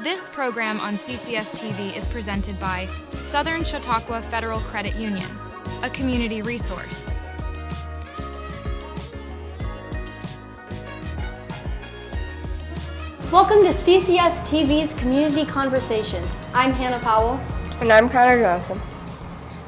This program on CCS-TV is presented by Southern Chautauqua Federal Credit Union, a community resource. Welcome to CCS-TV's Community Conversation. I'm Hannah Powell. And I'm Connor Johnson.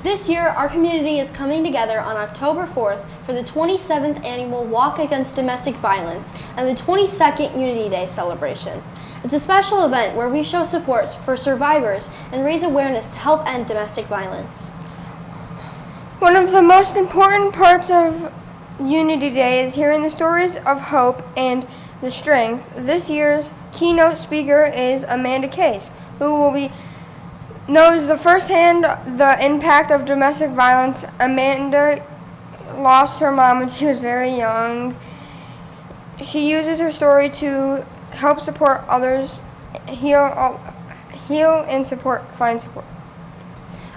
This year, our community is coming together on October 4th for the 27th Annual Walk Against Domestic Violence and the 22nd Unity Day celebration. It's a special event where we show support for survivors and raise awareness to help end domestic violence. One of the most important parts of Unity Day is hearing the stories of hope and the strength. This year's keynote speaker is Amanda Case, who knows the firsthand the impact of domestic violence. Amanda lost her mom when she was very young. She uses her story to help support others, heal and find support.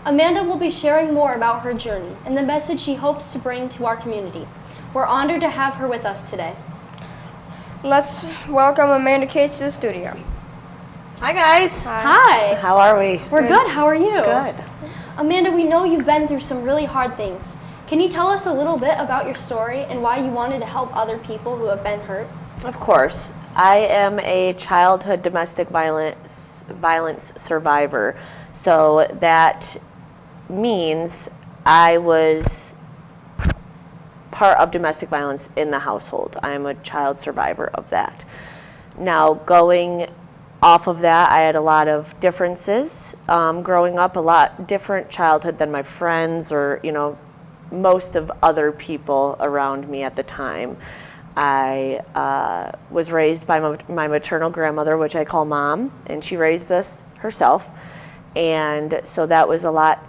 Amanda will be sharing more about her journey and the message she hopes to bring to our community. We're honored to have her with us today. Let's welcome Amanda Case to the studio. Hi guys. Hi. How are we? We're good. How are you? Good. Amanda, we know you've been through some really hard things. Can you tell us a little bit about your story and why you wanted to help other people who have been hurt? Of course. I am a childhood domestic violence survivor. So that means I was part of domestic violence in the household. I am a child survivor of that. Now, going off of that, I had a lot of differences. Growing up, a lot different childhood than my friends or, most of other people around me at the time. I was raised by my maternal grandmother, which I call Mom, and she raised us herself. And so that was a lot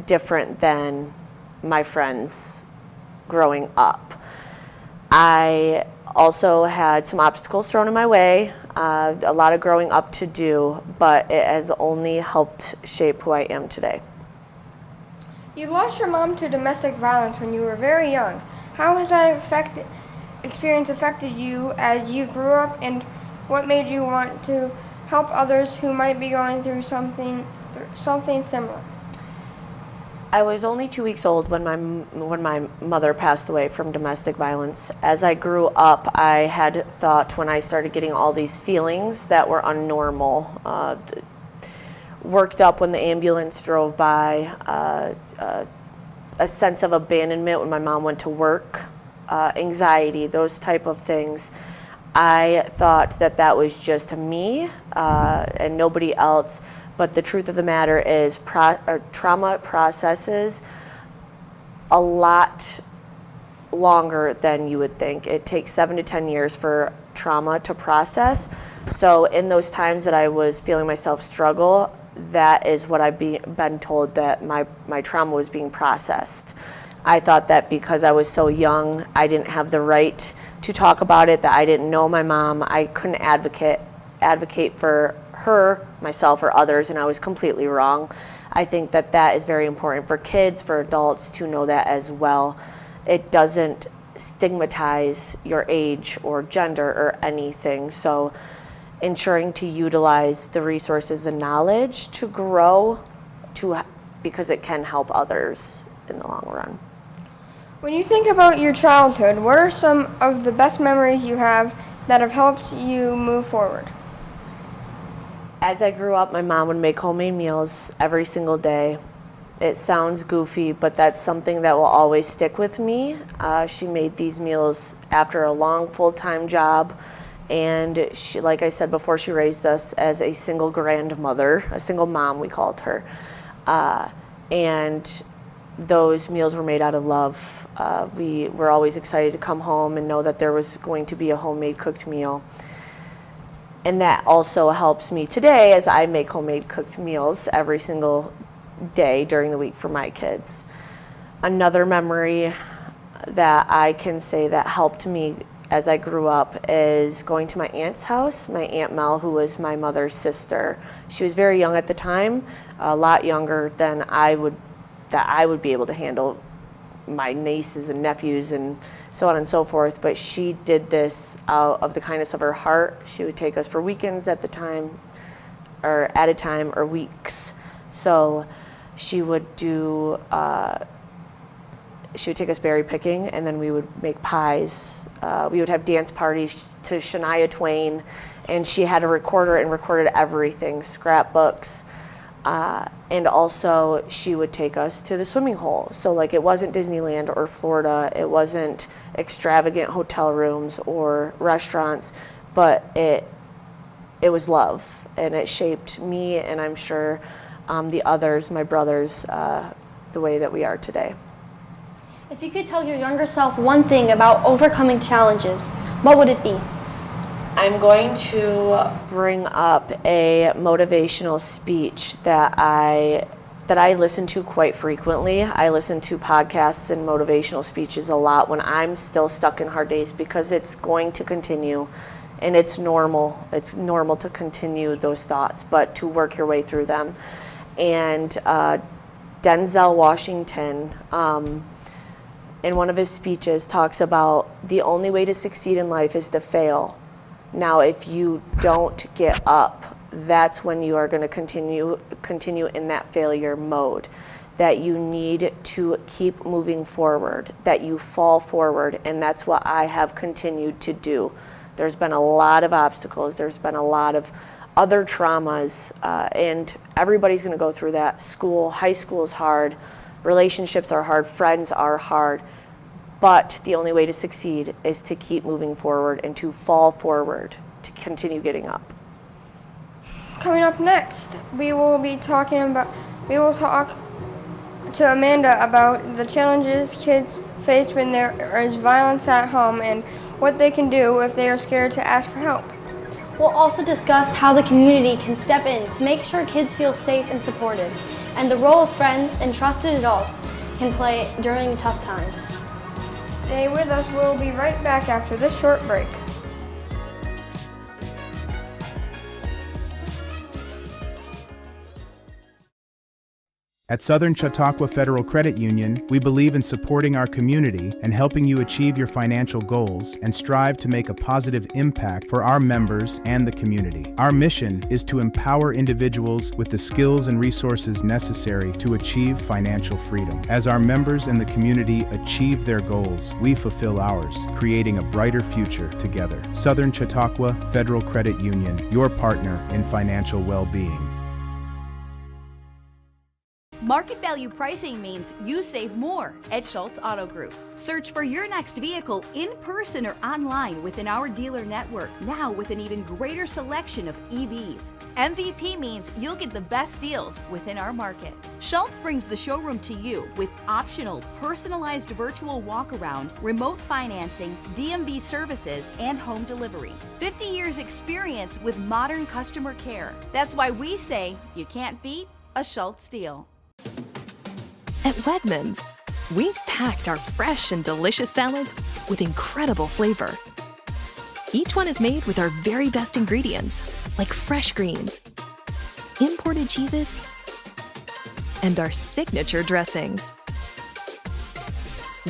different than my friends growing up. I also had some obstacles thrown in my way, a lot of growing up to do, but it has only helped shape who I am today. You lost your mom to domestic violence when you were very young. How has that experience affected you as you grew up, and what made you want to help others who might be going through something similar? I was only 2 weeks old when my mother passed away from domestic violence. As I grew up, I had thought when I started getting all these feelings that were unnormal, worked up when the ambulance drove by, a sense of abandonment when my mom went to work, anxiety, those type of things. I thought that was just me and nobody else. But the truth of the matter is trauma processes a lot longer than you would think. It takes 7 to 10 years for trauma to process. So in those times that I was feeling myself struggle, that is what I've been told, that my trauma was being processed. I thought that because I was so young, I didn't have the right to talk about it, that I didn't know my mom, I couldn't advocate for her, myself, or others, and I was completely wrong. I think that is very important for kids, for adults to know that as well. It doesn't stigmatize your age or gender or anything. So ensuring to utilize the resources and knowledge to grow, because it can help others in the long run. When you think about your childhood, what are some of the best memories you have that have helped you move forward? As I grew up, my mom would make homemade meals every single day. It sounds goofy, but that's something that will always stick with me. She made these meals after a long full-time job, and she, like I said before, she raised us as a single grandmother, a single mom we called her. And those meals were made out of love. We were always excited to come home and know that there was going to be a homemade cooked meal. And that also helps me today as I make homemade cooked meals every single day during the week for my kids. Another memory that I can say that helped me as I grew up is going to my aunt's house, my Aunt Mel, who was my mother's sister. She was very young at the time, a lot younger than I would be able to handle my nieces and nephews and so on and so forth, but she did this out of the kindness of her heart. She would take us for weekends at the time or at a time or weeks. So she would take us berry picking, and then we would make pies. We would have dance parties to Shania Twain, and she had a recorder and recorded everything, scrapbooks. And also she would take us to the swimming hole. So like, it wasn't Disneyland or Florida, it wasn't extravagant hotel rooms or restaurants, but it was love, and it shaped me, and I'm sure the others, my brothers, the way that we are today. If you could tell your younger self one thing about overcoming challenges, what would it be? I'm going to bring up a motivational speech that I listen to quite frequently. I listen to podcasts and motivational speeches a lot when I'm still stuck in hard days, because it's going to continue, and it's normal. It's normal to continue those thoughts, but to work your way through them. And Denzel Washington, in one of his speeches, talks about the only way to succeed in life is to fail. Now, if you don't get up, that's when you are going to continue in that failure mode. That you need to keep moving forward, that you fall forward, and that's what I have continued to do. There's been a lot of obstacles, there's been a lot of other traumas, and everybody's going to go through that. High school is hard, relationships are hard, friends are hard. But the only way to succeed is to keep moving forward and to fall forward, to continue getting up. Coming up next, we will talk to Amanda about the challenges kids face when there is violence at home and what they can do if they are scared to ask for help. We'll also discuss how the community can step in to make sure kids feel safe and supported, and the role of friends and trusted adults can play during tough times. Stay with us. We'll be right back after this short break. At Southern Chautauqua Federal Credit Union, we believe in supporting our community and helping you achieve your financial goals and strive to make a positive impact for our members and the community. Our mission is to empower individuals with the skills and resources necessary to achieve financial freedom. As our members and the community achieve their goals, we fulfill ours, creating a brighter future together. Southern Chautauqua Federal Credit Union, your partner in financial well-being. Market value pricing means you save more at Schultz Auto Group. Search for your next vehicle in person or online within our dealer network, now with an even greater selection of EVs. MVP means you'll get the best deals within our market. Schultz brings the showroom to you with optional, personalized virtual walk-around, remote financing, DMV services, and home delivery. 50 years experience with modern customer care. That's why we say you can't beat a Schultz deal. At Wegmans, we've packed our fresh and delicious salads with incredible flavor. Each one is made with our very best ingredients, like fresh greens, imported cheeses, and our signature dressings.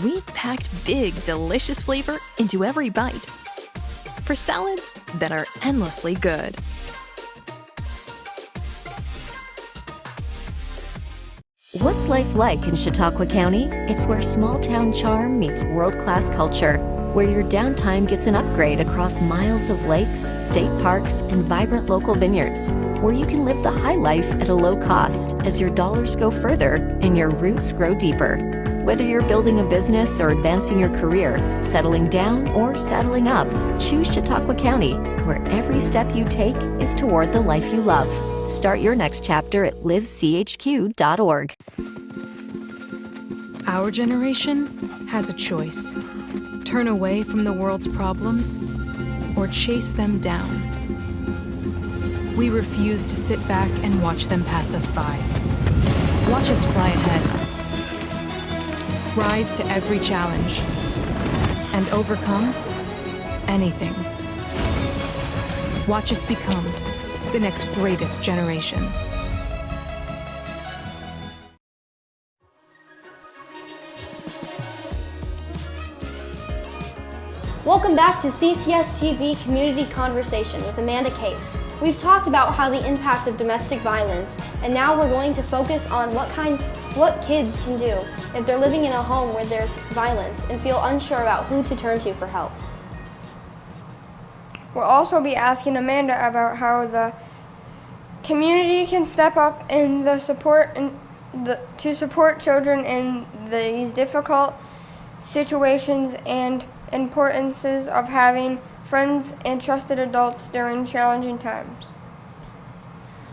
We've packed big, delicious flavor into every bite for salads that are endlessly good. What's life like in Chautauqua County? It's where small-town charm meets world-class culture, where your downtime gets an upgrade across miles of lakes, state parks, and vibrant local vineyards, where you can live the high life at a low cost as your dollars go further and your roots grow deeper. Whether you're building a business or advancing your career, settling down or settling up, choose Chautauqua County, where every step you take is toward the life you love. Start your next chapter at livechq.org. Our generation has a choice. Turn away from the world's problems or chase them down. We refuse to sit back and watch them pass us by. Watch us fly ahead. Rise to every challenge and overcome anything. Watch us become the next greatest generation. Welcome Welcome back to CCS-TV Community Conversation with Amanda Case. We've talked about how the impact of domestic violence, and now we're going to focus on what kids can do if they're living in a home where there's violence and feel unsure about who to turn to for help. We'll also be asking Amanda about how the community can step up in the support to support children in these difficult situations and importances of having friends and trusted adults during challenging times.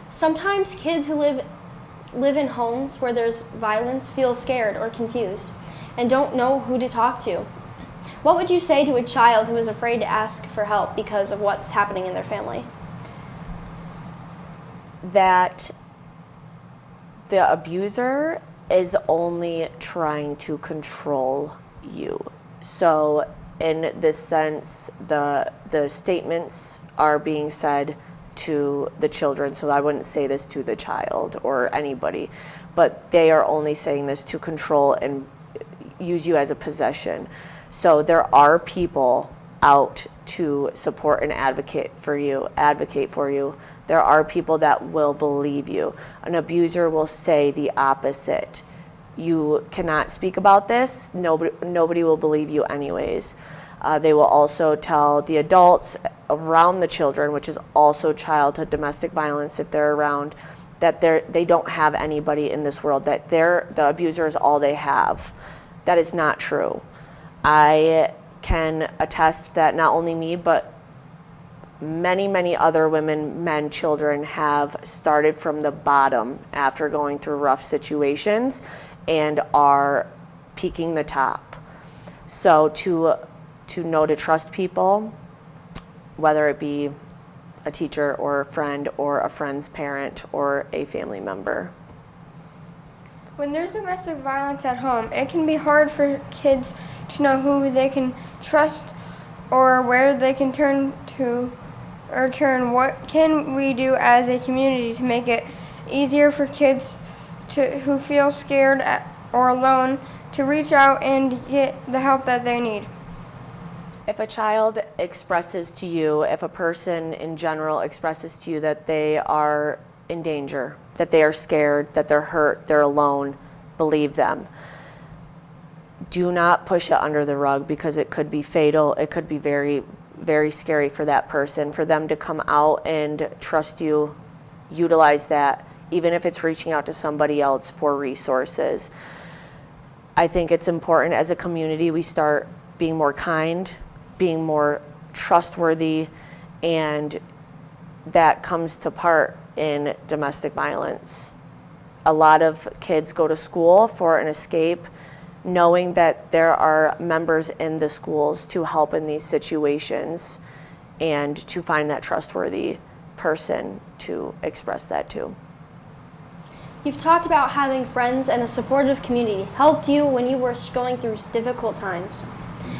Sometimes kids who live in homes where there's violence feel scared or confused and don't know who to talk to. What would you say to a child who is afraid to ask for help because of what's happening in their family? That the abuser is only trying to control you. So in this sense, the statements are being said to the children, so I wouldn't say this to the child or anybody, but they are only saying this to control and use you as a possession. So there are people out to support and advocate for you. There are people that will believe you. An abuser will say the opposite. You cannot speak about this. Nobody will believe you anyways. They will also tell the adults around the children, which is also childhood domestic violence if they're around, that they don't have anybody in this world, that the abuser is all they have. That is not true. I can attest that not only me, but many other women, men, children have started from the bottom after going through rough situations and are peaking the top. So to know to trust people, whether it be a teacher or a friend or a friend's parent or a family member. When there's domestic violence at home, it can be hard for kids to know who they can trust or where they can turn to or turn. What can we do as a community to make it easier for kids who feel scared or alone to reach out and get the help that they need? If a child expresses to you, if a person in general expresses to you that they are in danger, that they are scared, that they're hurt, they're alone, believe them. Do not push it under the rug because it could be fatal. It could be very, very scary for that person. For them to come out and trust you, utilize that, even if it's reaching out to somebody else for resources. I think it's important as a community we start being more kind, being more trustworthy, and that comes to part in domestic violence. A lot of kids go to school for an escape, knowing that there are members in the schools to help in these situations and to find that trustworthy person to express that to. You've talked about having friends and a supportive community helped you when you were going through difficult times.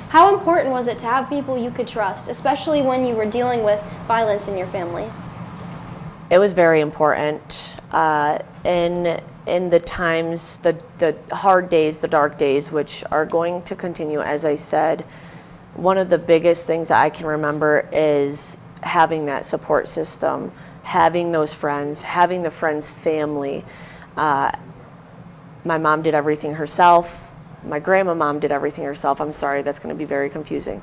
How important was it to have people you could trust, especially when you were dealing with violence in your family? It was very important. In the times, the hard days, the dark days, which are going to continue, as I said, one of the biggest things that I can remember is having that support system, having those friends, having the friend's family. My mom did everything herself. My grandmom did everything herself. I'm sorry, that's going to be very confusing.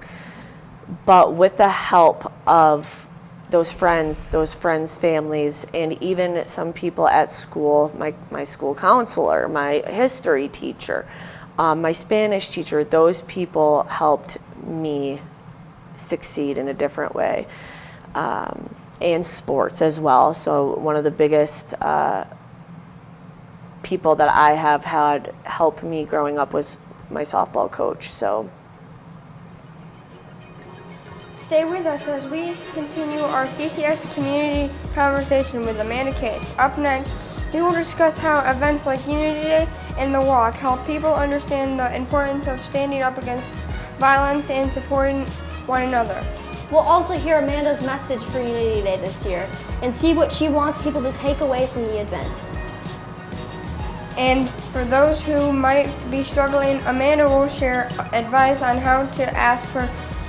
But with the help of those friends, families, and even some people at school, my school counselor, my history teacher, my Spanish teacher, those people helped me succeed in a different way. And sports as well. So one of the biggest people that I have had help me growing up was my softball coach. So stay with us as we continue our CCS Community Conversation with Amanda Case. Up next, we will discuss how events like Unity Day and the Walk help people understand the importance of standing up against violence and supporting one another. We'll also hear Amanda's message for Unity Day this year and see what she wants people to take away from the event. And for those who might be struggling, Amanda will share advice on how to ask for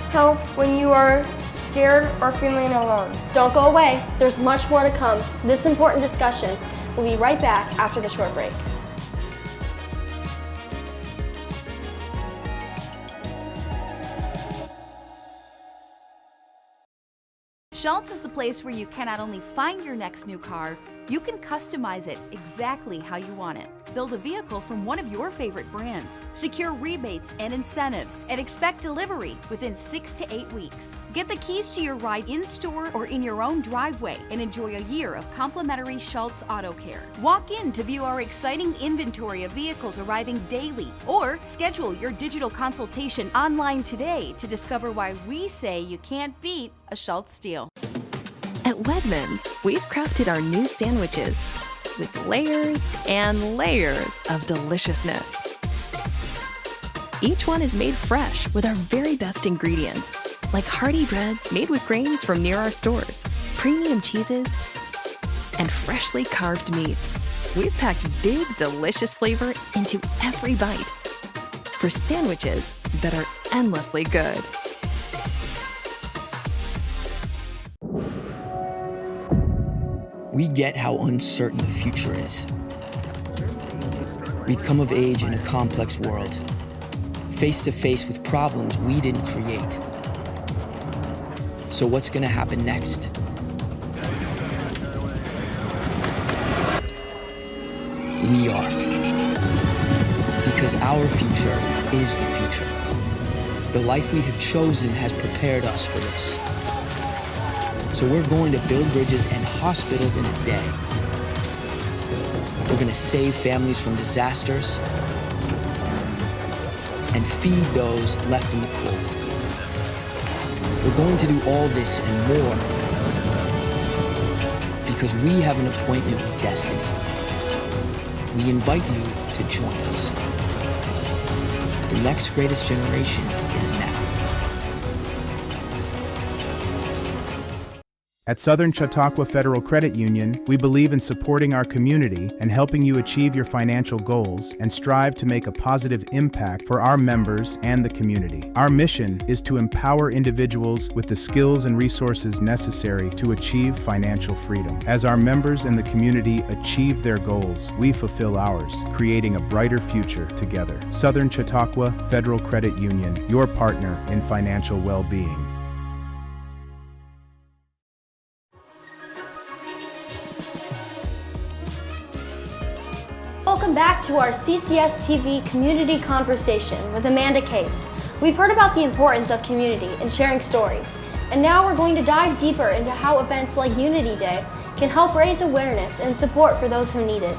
help when you are scared or feeling alone. Don't go away. There's much more to come. This important discussion. We'll be right back after the short break. Schultz is the place where you can not only find your next new car, you can customize it exactly how you want it. Build a vehicle from one of your favorite brands, secure rebates and incentives, and expect delivery within 6 to 8 weeks. Get the keys to your ride in-store or in your own driveway and enjoy a year of complimentary Schultz Auto Care. Walk in to view our exciting inventory of vehicles arriving daily, or schedule your digital consultation online today to discover why we say you can't beat a Schultz deal. At Wegmans, we've crafted our new sandwiches with layers and layers of deliciousness. Each one is made fresh with our very best ingredients, like hearty breads made with grains from near our stores, premium cheeses, and freshly carved meats. We've packed big, delicious flavor into every bite for sandwiches that are endlessly good. We get how uncertain the future is. We've come of age in a complex world, face to face with problems we didn't create. So what's gonna happen next? We are. Because our future is the future. The life we have chosen has prepared us for this. So we're going to build bridges and hospitals in a day. We're going to save families from disasters and feed those left in the cold. We're going to do all this and more because we have an appointment with destiny. We invite you to join us. The next greatest generation is now. At Southern Chautauqua Federal Credit Union, we believe in supporting our community and helping you achieve your financial goals and strive to make a positive impact for our members and the community. Our mission is to empower individuals with the skills and resources necessary to achieve financial freedom. As our members and the community achieve their goals, we fulfill ours, creating a brighter future together. Southern Chautauqua Federal Credit Union, your partner in financial well-being. Welcome back to our CCS-TV Community Conversation with Amanda Case. We've heard about the importance of community and sharing stories, and now we're going to dive deeper into how events like Unity Day can help raise awareness and support for those who need it.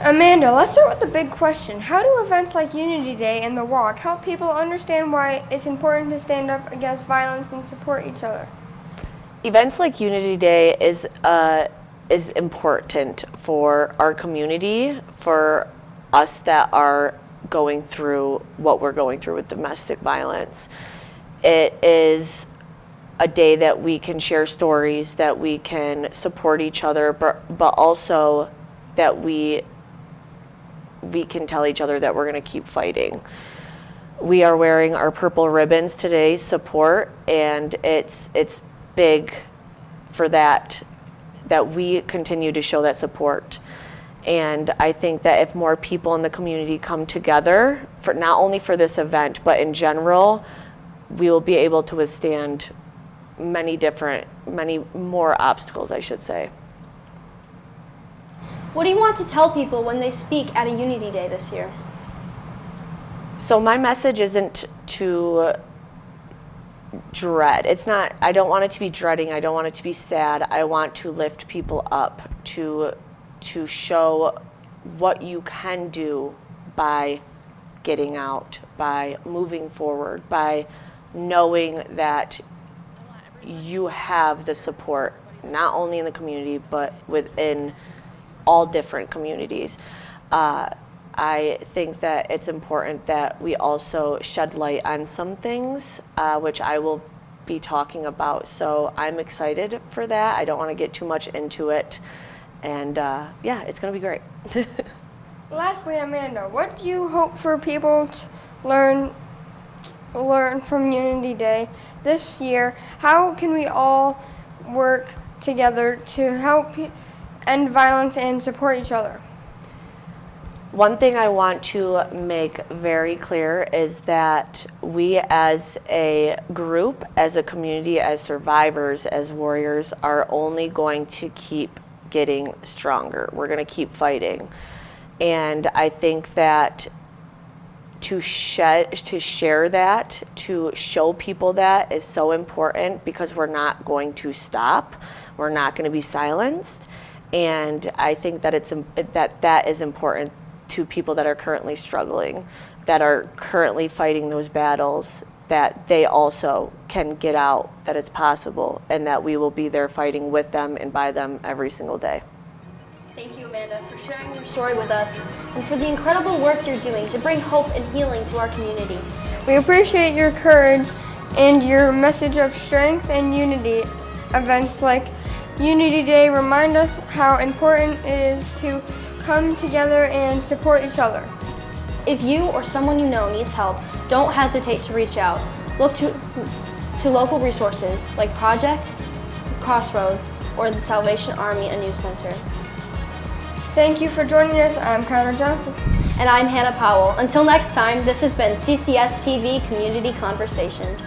Amanda, let's start with the big question. How do events like Unity Day and the Walk help people understand why it's important to stand up against violence and support each other? Events like Unity Day is important for our community, for us that are going through what we're going through with domestic violence. It is a day that we can share stories, that we can support each other, but also that we can tell each other that we're going to keep fighting. We are wearing our purple ribbons today, support, and it's big for that we continue to show that support. And I think that if more people in the community come together, for not only for this event, but in general, we will be able to withstand many more obstacles, I should say. What do you want to tell people when they speak at a Unity Day this year? So my message isn't to dread. It's not, I don't want it to be dreading, I don't want it to be sad. I want to lift people up, to show what you can do by getting out, by moving forward, by knowing that you have the support, not only in the community, but within all different communities. I think that it's important that we also shed light on some things, which I will be talking about. So I'm excited for that. I don't want to get too much into it. And yeah, it's going to be great. Lastly, Amanda, what do you hope for people to learn learn from Unity Day this year? How can we all work together to help end violence and support each other? One thing I want to make very clear is that we as a group, as a community, as survivors, as warriors, are only going to keep getting stronger. We're going to keep fighting. And I think that to share that, to show people that is so important, because we're not going to stop. We're not going to be silenced. And I think that that is important to people that are currently struggling, that are currently fighting those battles, that they also can get out, that it's possible, and that we will be there fighting with them and by them every single day. Thank you, Amanda, for sharing your story with us and for the incredible work you're doing to bring hope and healing to our community. We appreciate your courage and your message of strength and unity. Events like Unity Day remind us how important it is to come together and support each other. If you or someone you know needs help, don't hesitate to reach out. Look to local resources like Project, Crossroads, or the Salvation Army and Youth Center. Thank you for joining us. I'm Connor Johnson. And I'm Hannah Powell. Until next time, this has been CCS-TV Community Conversation.